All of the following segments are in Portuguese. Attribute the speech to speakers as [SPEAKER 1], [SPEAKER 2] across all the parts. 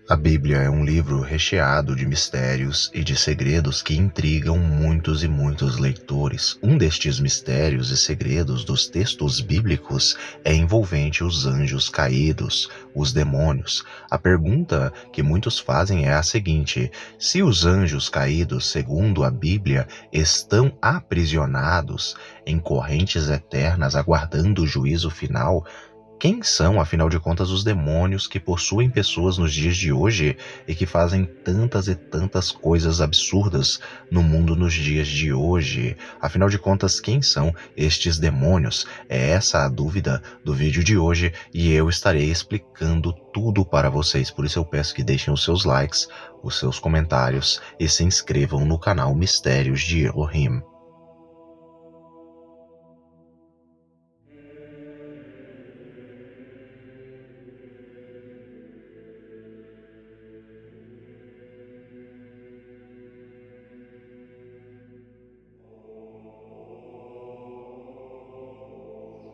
[SPEAKER 1] A Bíblia é um livro recheado de mistérios e de segredos que intrigam muitos e muitos leitores. Um destes mistérios e segredos dos textos bíblicos é envolvente os anjos caídos, os demônios. A pergunta que muitos fazem é a seguinte: se os anjos caídos, segundo a Bíblia, estão aprisionados em correntes eternas aguardando o juízo final, quem são, afinal de contas, os demônios que possuem pessoas nos dias de hoje e que fazem tantas e tantas coisas absurdas no mundo nos dias de hoje? Afinal de contas, quem são estes demônios? É essa a dúvida do vídeo de hoje e eu estarei explicando tudo para vocês. Por isso eu peço que deixem os seus likes, os seus comentários e se inscrevam no canal Mistérios de Elohim.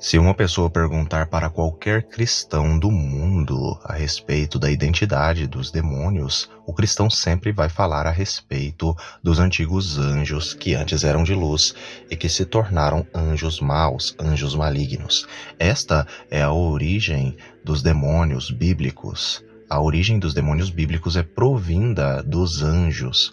[SPEAKER 1] Se uma pessoa perguntar para qualquer cristão do mundo a respeito da identidade dos demônios, o cristão sempre vai falar a respeito dos antigos anjos que antes eram de luz e que se tornaram anjos maus, anjos malignos. Esta é a origem dos demônios bíblicos. A origem dos demônios bíblicos é provinda dos anjos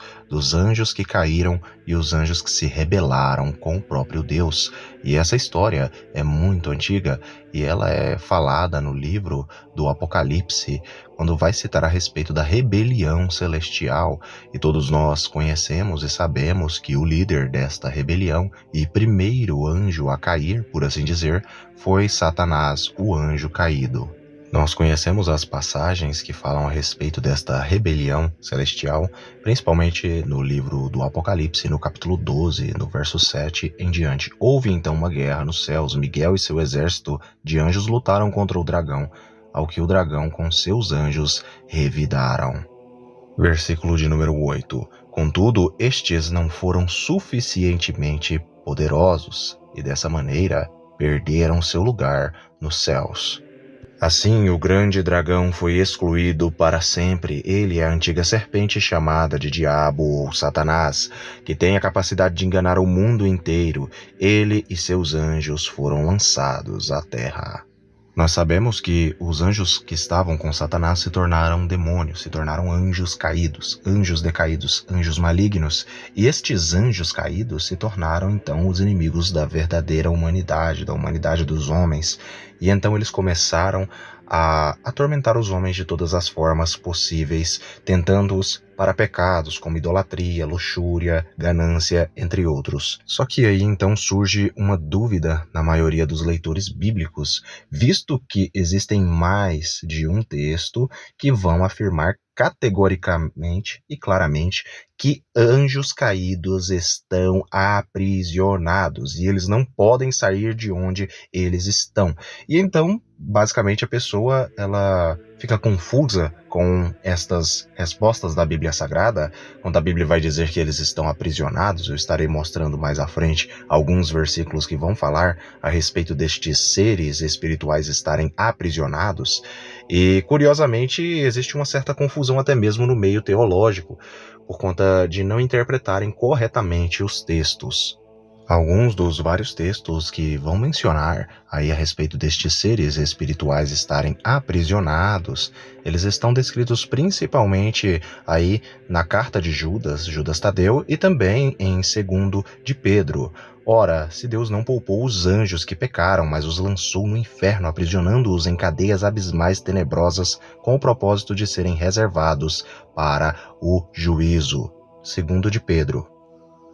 [SPEAKER 1] que caíram e os anjos que se rebelaram com o próprio Deus. E essa história é muito antiga e ela é falada no livro do Apocalipse, quando vai citar a respeito da rebelião celestial. E todos nós conhecemos e sabemos que o líder desta rebelião e primeiro anjo a cair, por assim dizer, foi Satanás, o anjo caído. Nós conhecemos as passagens que falam a respeito desta rebelião celestial, principalmente no livro do Apocalipse, no capítulo 12, no verso 7 em diante. Houve então uma guerra nos céus, Miguel e seu exército de anjos lutaram contra o dragão, ao que o dragão com seus anjos revidaram. Versículo de número 8. Contudo, estes não foram suficientemente poderosos, e dessa maneira perderam seu lugar nos céus. Assim, o grande dragão foi excluído para sempre. Ele é a antiga serpente chamada de Diabo ou Satanás, que tem a capacidade de enganar o mundo inteiro. Ele e seus anjos foram lançados à terra. Nós sabemos que os anjos que estavam com Satanás se tornaram demônios, se tornaram anjos caídos, anjos decaídos, anjos malignos. E estes anjos caídos se tornaram então os inimigos da verdadeira humanidade, da humanidade dos homens. E então eles começaram a atormentar os homens de todas as formas possíveis, tentando-os para pecados como idolatria, luxúria, ganância, entre outros. Só que aí então surge uma dúvida na maioria dos leitores bíblicos, visto que existem mais de um texto que vão afirmar categoricamente e claramente que anjos caídos estão aprisionados e eles não podem sair de onde eles estão. E então, basicamente, a pessoa ela fica confusa com estas respostas da Bíblia Sagrada, quando a Bíblia vai dizer que eles estão aprisionados. Eu estarei mostrando mais à frente alguns versículos que vão falar a respeito destes seres espirituais estarem aprisionados. E, curiosamente, existe uma certa confusão até mesmo no meio teológico, por conta de não interpretarem corretamente os textos. Alguns dos vários textos que vão mencionar aí a respeito destes seres espirituais estarem aprisionados, eles estão descritos principalmente aí na carta de Judas Tadeu, e também em 2 de Pedro. Ora, se Deus não poupou os anjos que pecaram, mas os lançou no inferno, aprisionando-os em cadeias abismais tenebrosas, com o propósito de serem reservados para o juízo. 2 de Pedro.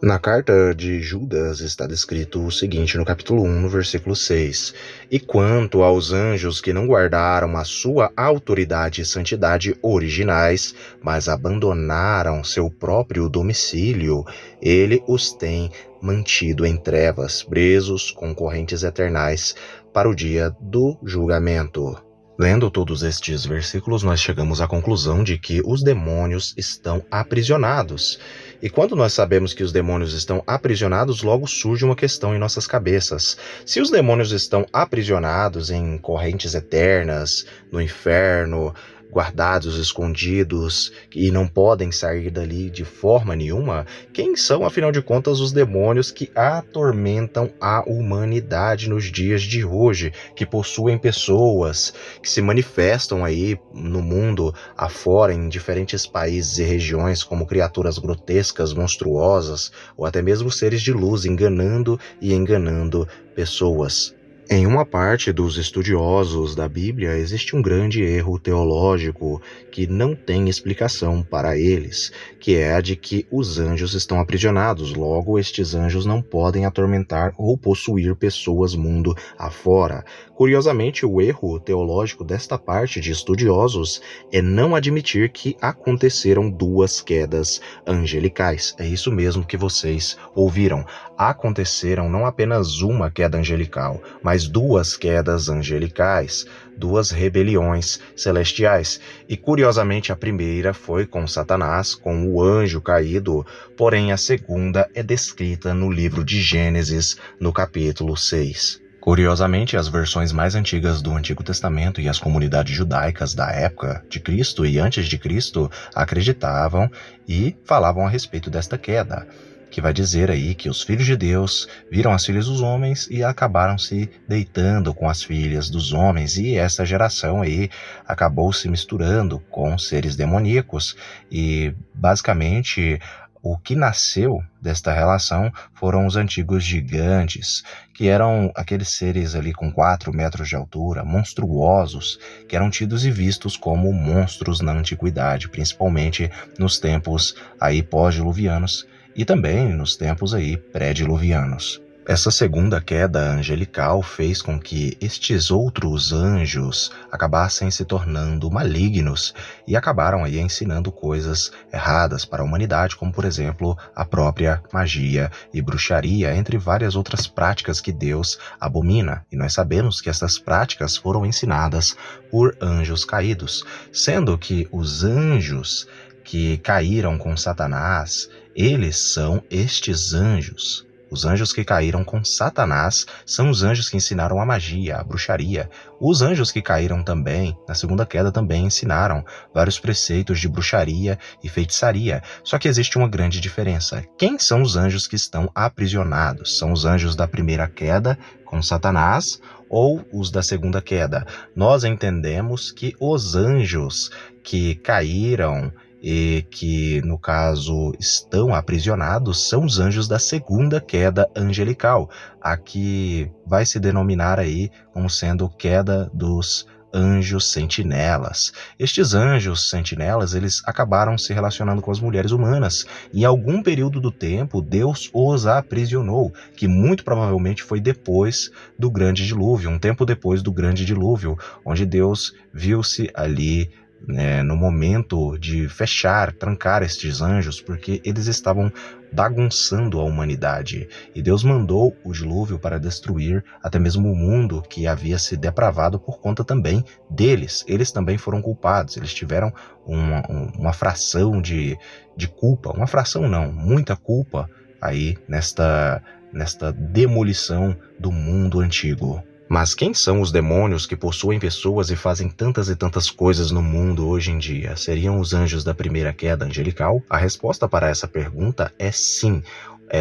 [SPEAKER 1] Na carta de Judas está descrito o seguinte no capítulo 1, no versículo 6. E quanto aos anjos que não guardaram a sua autoridade e santidade originais, mas abandonaram seu próprio domicílio, ele os tem mantido em trevas, presos com correntes eternais para o dia do julgamento. Lendo todos estes versículos, nós chegamos à conclusão de que os demônios estão aprisionados. E quando nós sabemos que os demônios estão aprisionados, logo surge uma questão em nossas cabeças. Se os demônios estão aprisionados em correntes eternas, no inferno, guardados, escondidos e não podem sair dali de forma nenhuma, quem são, afinal de contas, os demônios que atormentam a humanidade nos dias de hoje, que possuem pessoas, que se manifestam aí no mundo afora, em diferentes países e regiões, como criaturas grotescas, monstruosas, ou até mesmo seres de luz, enganando e enganando pessoas. Em uma parte dos estudiosos da Bíblia existe um grande erro teológico que não tem explicação para eles, que é a de que os anjos estão aprisionados, logo estes anjos não podem atormentar ou possuir pessoas mundo afora. Curiosamente, o erro teológico desta parte de estudiosos é não admitir que aconteceram duas quedas angelicais. É isso mesmo que vocês ouviram. Aconteceram não apenas uma queda angelical, mas duas quedas angelicais, duas rebeliões celestiais. E curiosamente a primeira foi com Satanás, com o anjo caído, porém a segunda é descrita no livro de Gênesis, no capítulo 6. Curiosamente, as versões mais antigas do Antigo Testamento e as comunidades judaicas da época de Cristo e antes de Cristo acreditavam e falavam a respeito desta queda, que vai dizer aí que os filhos de Deus viram as filhas dos homens e acabaram se deitando com as filhas dos homens, e essa geração aí acabou se misturando com seres demoníacos, e basicamente o que nasceu desta relação foram os antigos gigantes, que eram aqueles seres ali com 4 metros de altura, monstruosos, que eram tidos e vistos como monstros na antiguidade, principalmente nos tempos aí pós-diluvianos e também nos tempos aí pré-diluvianos. Essa segunda queda angelical fez com que estes outros anjos acabassem se tornando malignos e acabaram aí ensinando coisas erradas para a humanidade, como por exemplo a própria magia e bruxaria, entre várias outras práticas que Deus abomina. E nós sabemos que essas práticas foram ensinadas por anjos caídos, sendo que os anjos que caíram com Satanás, eles são estes anjos. Os anjos que caíram com Satanás são os anjos que ensinaram a magia, a bruxaria. Os anjos que caíram também, na segunda queda, também ensinaram vários preceitos de bruxaria e feitiçaria. Só que existe uma grande diferença. Quem são os anjos que estão aprisionados? São os anjos da primeira queda com Satanás ou os da segunda queda? Nós entendemos que os anjos que caíram e que, no caso, estão aprisionados, são os anjos da segunda queda angelical, a que vai se denominar aí como sendo queda dos anjos sentinelas. Estes anjos sentinelas, eles acabaram se relacionando com as mulheres humanas, e em algum período do tempo Deus os aprisionou, que muito provavelmente foi depois do grande dilúvio, um tempo depois do grande dilúvio, onde Deus viu-se ali no momento de fechar, trancar estes anjos, porque eles estavam bagunçando a humanidade. E Deus mandou o dilúvio para destruir até mesmo o mundo que havia se depravado por conta também deles. Eles também foram culpados, eles tiveram uma fração de culpa, uma fração não, muita culpa aí nesta demolição do mundo antigo. Mas quem são os demônios que possuem pessoas e fazem tantas e tantas coisas no mundo hoje em dia? Seriam os anjos da primeira queda angelical? A resposta para essa pergunta é sim.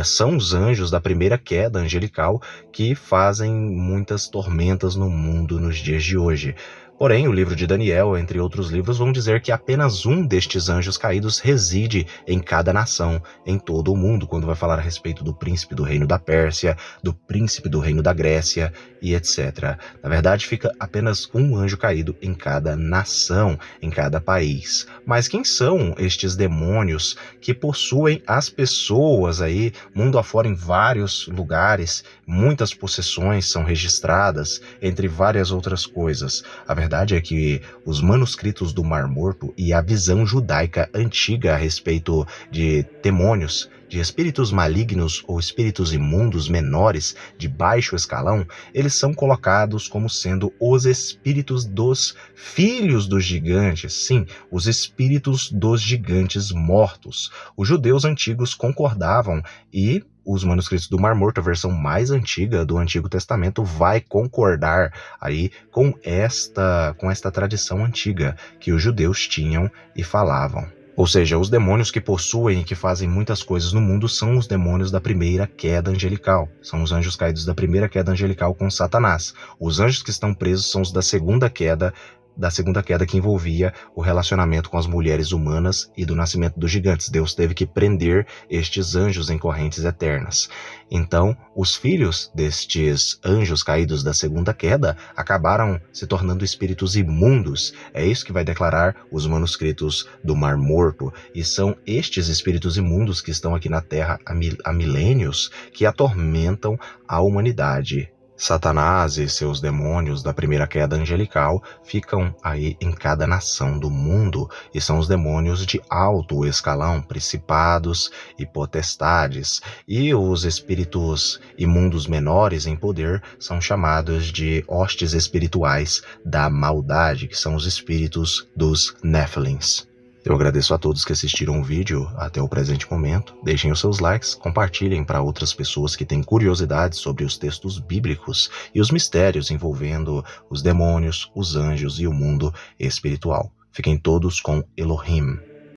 [SPEAKER 1] São os anjos da primeira queda angelical que fazem muitas tormentas no mundo nos dias de hoje. Porém, o livro de Daniel, entre outros livros, vão dizer que apenas um destes anjos caídos reside em cada nação, em todo o mundo, quando vai falar a respeito do príncipe do reino da Pérsia, do príncipe do reino da Grécia e etc. Na verdade, fica apenas um anjo caído em cada nação, em cada país. Mas quem são estes demônios que possuem as pessoas aí, mundo afora, em vários lugares? Muitas possessões são registradas, entre várias outras coisas. A verdade é que os manuscritos do Mar Morto e a visão judaica antiga a respeito de demônios, de espíritos malignos ou espíritos imundos menores de baixo escalão, eles são colocados como sendo os espíritos dos filhos dos gigantes, sim, os espíritos dos gigantes mortos. Os judeus antigos concordavam e os manuscritos do Mar Morto, a versão mais antiga do Antigo Testamento, vai concordar aí com esta tradição antiga que os judeus tinham e falavam. Ou seja, os demônios que possuem e que fazem muitas coisas no mundo são os demônios da primeira queda angelical. São os anjos caídos da primeira queda angelical com Satanás. Os anjos que estão presos são os da segunda queda que envolvia o relacionamento com as mulheres humanas e do nascimento dos gigantes. Deus teve que prender estes anjos em correntes eternas. Então, os filhos destes anjos caídos da segunda queda acabaram se tornando espíritos imundos. É isso que vai declarar os manuscritos do Mar Morto. E são estes espíritos imundos que estão aqui na Terra há milênios que atormentam a humanidade. Satanás e seus demônios da primeira queda angelical ficam aí em cada nação do mundo e são os demônios de alto escalão, principados e potestades. E os espíritos imundos menores em poder são chamados de hostes espirituais da maldade, que são os espíritos dos Nephilims. Eu agradeço a todos que assistiram o vídeo até o presente momento. Deixem os seus likes, compartilhem para outras pessoas que têm curiosidade sobre os textos bíblicos e os mistérios envolvendo os demônios, os anjos e o mundo espiritual. Fiquem todos com Elohim.